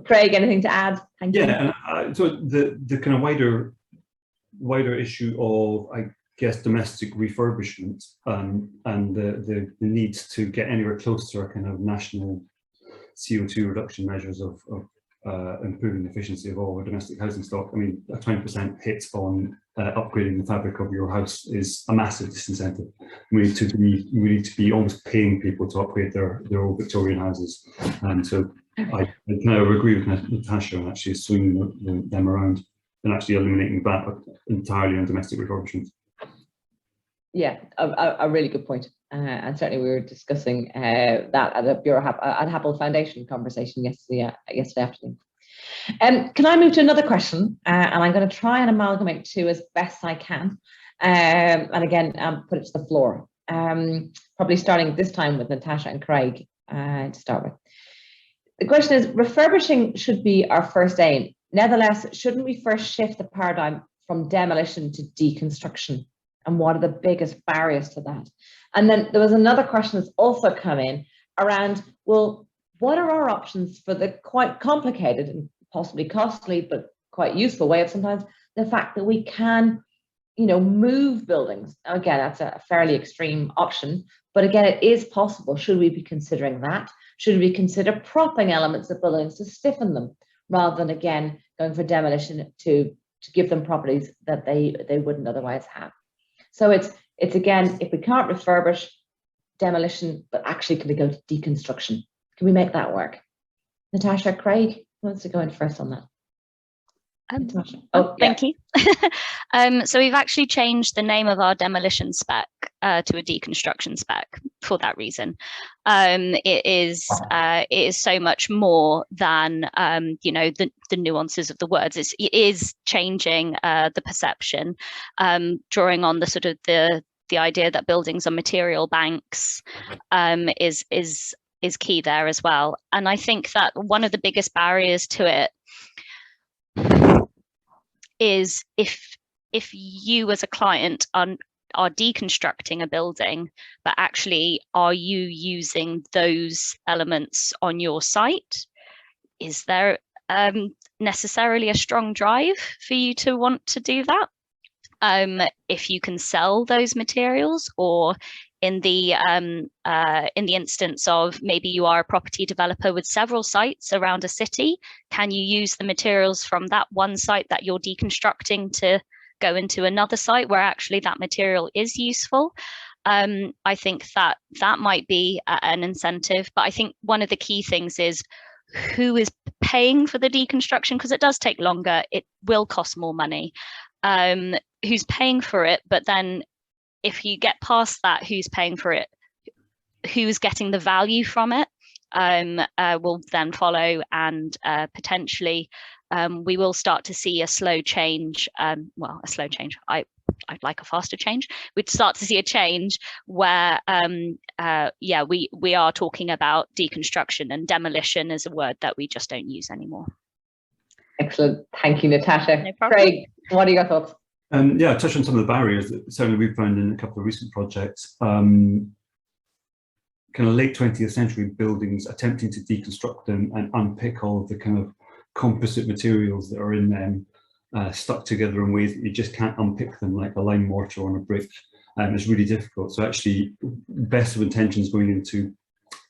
Craig, anything to add? Thank you. Yeah, and so the kind of wider issue of, I guess, domestic refurbishment and the need to get anywhere close to our kind of national CO2 reduction measures of improving the efficiency of all our domestic housing stock. I mean, a 20% hit on upgrading the fabric of your house is a massive disincentive. We need to be almost paying people to upgrade their old Victorian houses, and so I kind of agree with Natasha on actually swinging them around and actually eliminating that entirely on domestic refurbishment. Yeah, a really good point. And certainly we were discussing that at a Buro at Happold Foundation conversation yesterday afternoon. Can I move to another question? And I'm going to try and amalgamate two as best I can. And again, put it to the floor. Probably starting this time with Natasha and Craig to start with. The question is, refurbishing should be our first aim. Nevertheless, shouldn't we first shift the paradigm from demolition to deconstruction? And what are the biggest barriers to that? And then there was another question that's also come in around, well, what are our options for the quite complicated and possibly costly, but quite useful way of sometimes the fact that we can, move buildings? Again, that's a fairly extreme option, but again, it is possible. Should we be considering that? Should we consider propping elements of buildings to stiffen them rather than, again, going for demolition to give them properties that they wouldn't otherwise have? So it's again, if we can't refurbish, demolition, but actually can we go to deconstruction? Can we make that work? Natasha, Craig, who wants to go in first on that? Natasha. Thank you. So we've actually changed the name of our demolition spec to a deconstruction spec for that reason. It is so much more than the nuances of the words. It is changing the perception, drawing on the sort of the idea that buildings are material banks is key there as well. And I think that one of the biggest barriers to it is if you as a client are deconstructing a building, but actually are you using those elements on your site? Is there necessarily a strong drive for you to want to do that? If you can sell those materials, or in the instance of maybe you are a property developer with several sites around a city, can you use the materials from that one site that you're deconstructing to go into another site where actually that material is useful? I think that might be an incentive, but I think one of the key things is who is paying for the deconstruction, because it does take longer, it will cost more money, who's paying for it, but then if you get past that, who's paying for it, who's getting the value from it, will then follow, and potentially we will start to see a slow change, well, a slow change, I'd like a faster change. We'd start to see a change where, yeah, we are talking about deconstruction, and demolition is a word that we just don't use anymore. Excellent. Thank you, Natasha. No problem. Craig, what are your thoughts? Yeah, touch on some of the barriers that certainly we've found in a couple of recent projects. Kind of late 20th century buildings, attempting to deconstruct them and unpick all of the kind of composite materials that are in them, stuck together in ways that you just can't unpick them, like a lime mortar on a brick. It's really difficult. So actually, best of intentions going into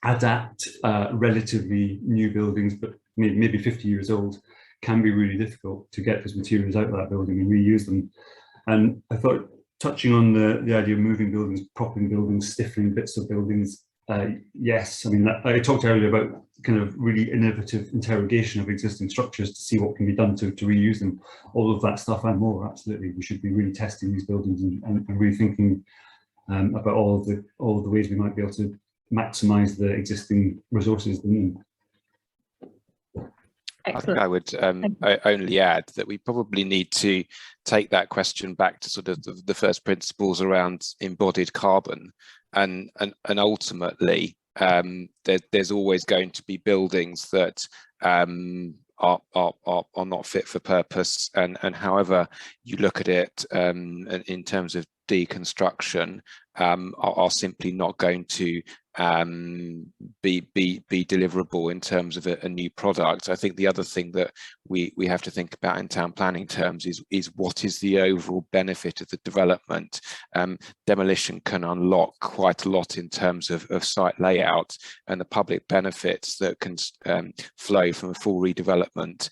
adapt relatively new buildings, but maybe 50 years old, can be really difficult to get those materials out of that building and reuse them. And I thought, touching on the idea of moving buildings, propping buildings, stiffening bits of buildings, yes, I mean, I talked earlier about kind of really innovative interrogation of existing structures to see what can be done to reuse them. All of that stuff and more, absolutely. We should be really testing these buildings and really thinking about all of the ways we might be able to maximise the existing resources. Excellent. I think I would only add that we probably need to take that question back to sort of the first principles around embodied carbon, and ultimately there's always going to be buildings that are not fit for purpose, and however you look at it in terms of deconstruction, are simply not going to be deliverable in terms of a new product. I think the other thing that we have to think about in town planning terms is what is the overall benefit of the development. Demolition can unlock quite a lot in terms of site layout, and the public benefits that can flow from a full redevelopment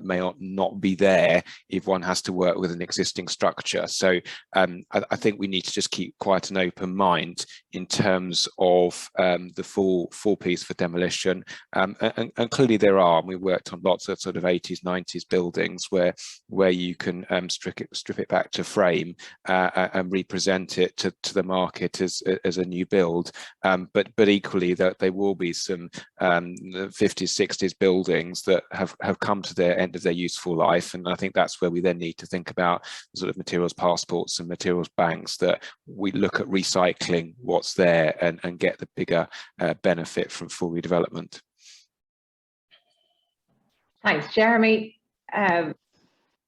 may not be there if one has to work with an existing structure. So I think we need to just keep quite an open mind in terms of the full piece for demolition, and clearly there are, and we worked on lots of sort of 80s 90s buildings where you can strip it back to frame and represent it to the market as a new build, but equally that there will be some 50s 60s buildings that have come to their end of their useful life, and I think that's where we then need to think about sort of materials passports and materials banks, that we look at recycling what's there and get the bigger benefit from full redevelopment. Thanks, Jeremy.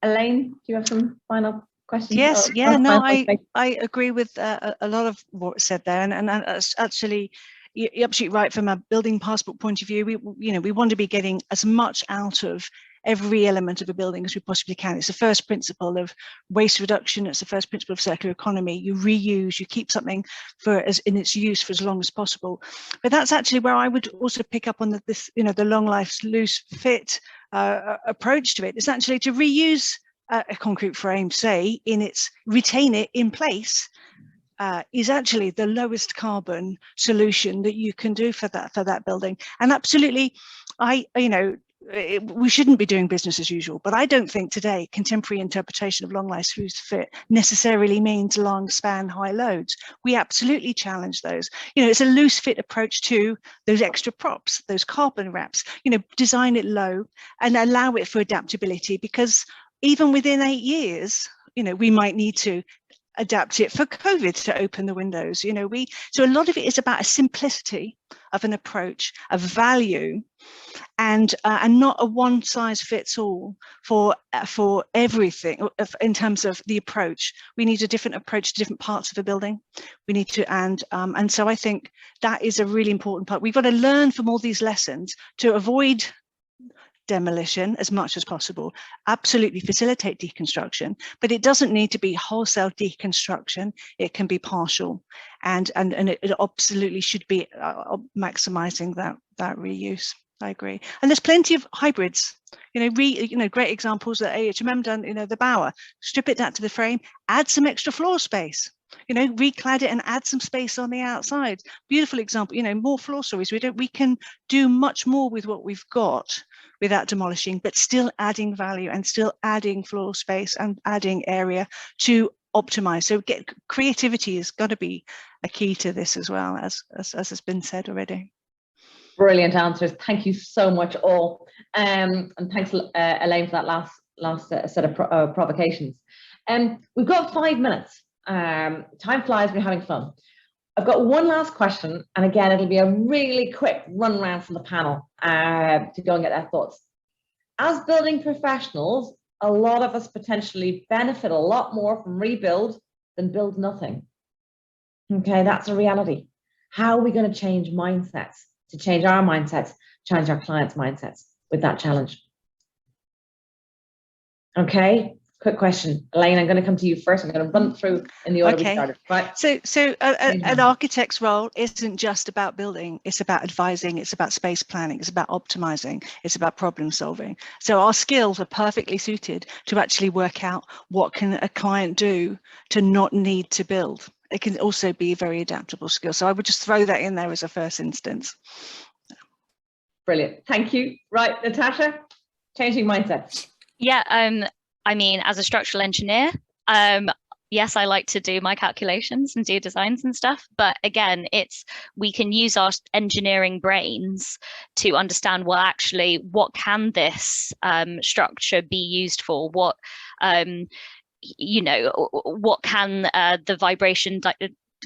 Elaine, do you have some final questions? Yes, yeah, no, I agree with a lot of what was said there, and actually, you're absolutely right. From a building passport point of view, we want to be getting as much out of every element of a building as we possibly can. It's the first principle of waste reduction. It's the first principle of circular economy. You reuse, you keep something in its use for as long as possible. But that's actually where I would also pick up on the long life loose fit approach to it. It's actually to reuse a concrete frame, say, retain it in place. Is actually the lowest carbon solution that you can do for that building. And absolutely, we shouldn't be doing business as usual, but I don't think today contemporary interpretation of long life loose fit necessarily means long span high loads. We absolutely challenge those. It's a loose fit approach to those extra props, those carbon wraps. Design it low and allow it for adaptability, because even within 8 years, we might need to adapt it for COVID to open the windows. So a lot of it is about a simplicity of an approach, a value, and not a one size fits all for everything. In terms of the approach, we need a different approach to different parts of the building. We need to, and so I think that is a really important part. We've got to learn from all these lessons to avoid demolition as much as possible, absolutely facilitate deconstruction, but it doesn't need to be wholesale deconstruction. It can be partial, and it absolutely should be maximizing that reuse. I agree. And there's plenty of hybrids, great examples that AHMM done, the Bower, strip it down to the frame, add some extra floor space. You know, reclad it and add some space on the outside. Beautiful example. You know, more floor stories. We can do much more with what we've got without demolishing, but still adding value and still adding floor space and adding area to optimize. So creativity is going to be a key to this as well, as has been said already. Brilliant answers. Thank you so much all. And thanks, Elaine, for that last set of provocations. We've got 5 minutes. Time flies, we're having fun. I've got one last question, and again, it'll be a really quick run round from the panel to go and get their thoughts. As building professionals, a lot of us potentially benefit a lot more from rebuild than build nothing. Okay, that's a reality. How are we going to change mindsets, to change our mindsets, change our clients' mindsets with that challenge? Okay. Quick question, Elaine. I'm going to come to you first. I'm going to run through in the order we started. Right. So an architect's role isn't just about building. It's about advising. It's about space planning. It's about optimizing. It's about problem solving. So our skills are perfectly suited to actually work out what can a client do to not need to build. It can also be a very adaptable skill. So I would just throw that in there as a first instance. Brilliant. Thank you. Right, Natasha, changing mindsets. Yeah. I mean, as a structural engineer, yes, I like to do my calculations and do designs and stuff. But again, we can use our engineering brains to understand, well, actually, what can this structure be used for? What, you know, what can the vibration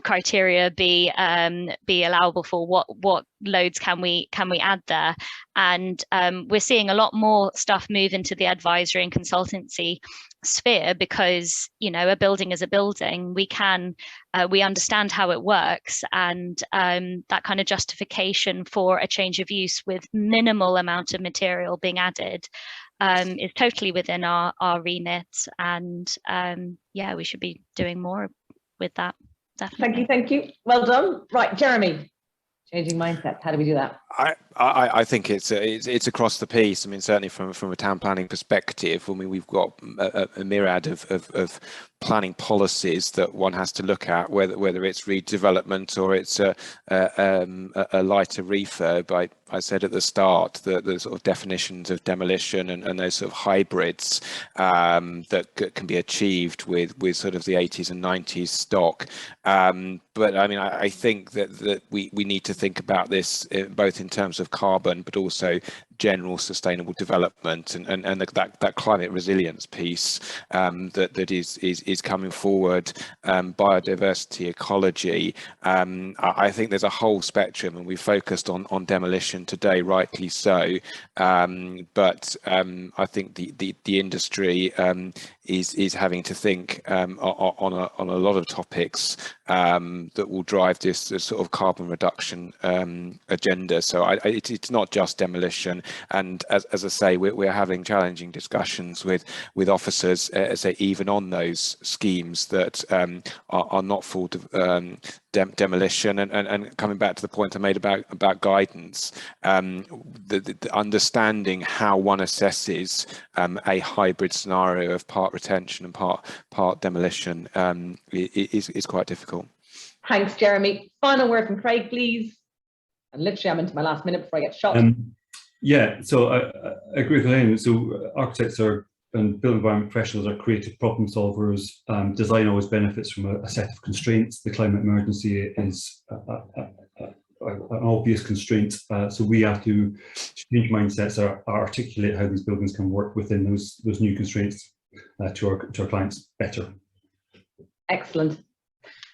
criteria be allowable for? What loads can we add there? And we're seeing a lot more stuff move into the advisory and consultancy sphere, because, you know, a building is a building. We understand how it works, and that kind of justification for a change of use with minimal amount of material being added is totally within our remit. And yeah, we should be doing more with that. Definitely. Thank you. Well done. Right, Jeremy, changing mindsets. How do we do that? I think it's across the piece. I mean, certainly from a town planning perspective, I mean, we've got a myriad of planning policies that one has to look at, whether it's redevelopment or it's a lighter refurb. I said at the start the sort of definitions of demolition and those sort of hybrids that can be achieved with sort of the 80s and 90s stock. But I mean, I think that we need to think about this both in terms of carbon, but also general sustainable development and that climate resilience piece that is coming forward, biodiversity, ecology. I think there's a whole spectrum, and we focused on demolition today, rightly so. But I think the industry is having to think on a lot of topics that will drive this sort of carbon reduction agenda. So it's not just demolition. And as I say, we're having challenging discussions with officers, say, even on those schemes that are not full demolition. And coming back to the point I made about guidance, the understanding how one assesses a hybrid scenario of part retention and part demolition is quite difficult. Thanks, Jeremy. Final word from Craig, please. And literally, I'm into my last minute before I get shot. Yeah, so I agree with Elaine. So architects and building environment professionals are creative problem solvers. Design always benefits from a set of constraints. The climate emergency is an obvious constraint. So we have to change mindsets or articulate how these buildings can work within those new constraints to our clients better. Excellent.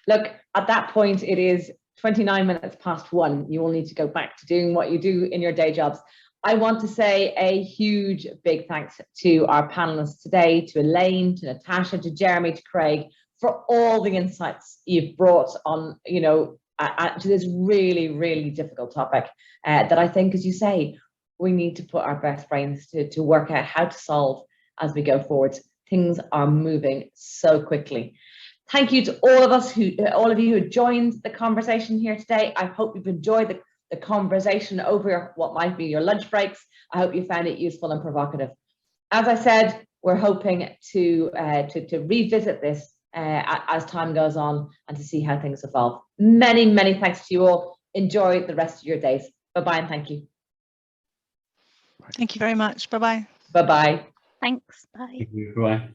Look, at that point, it is 29 minutes past 1. You will need to go back to doing what you do in your day jobs. I want to say a huge big thanks to our panelists today, to Elaine, to Natasha, to Jeremy, to Craig, for all the insights you've brought on, you know, to this really, really difficult topic that I think, as you say, we need to put our best brains to work out how to solve as we go forward. Things are moving so quickly. Thank you to all of you who joined the conversation here today. I hope you've enjoyed the conversation over what might be your lunch breaks. I hope you found it useful and provocative. As I said, we're hoping to revisit this as time goes on and to see how things evolve. Many, many thanks to you all. Enjoy the rest of your days. Bye-bye and thank you. Thank you very much. Bye-bye. Bye-bye. Thanks. Bye. Thank you. Bye.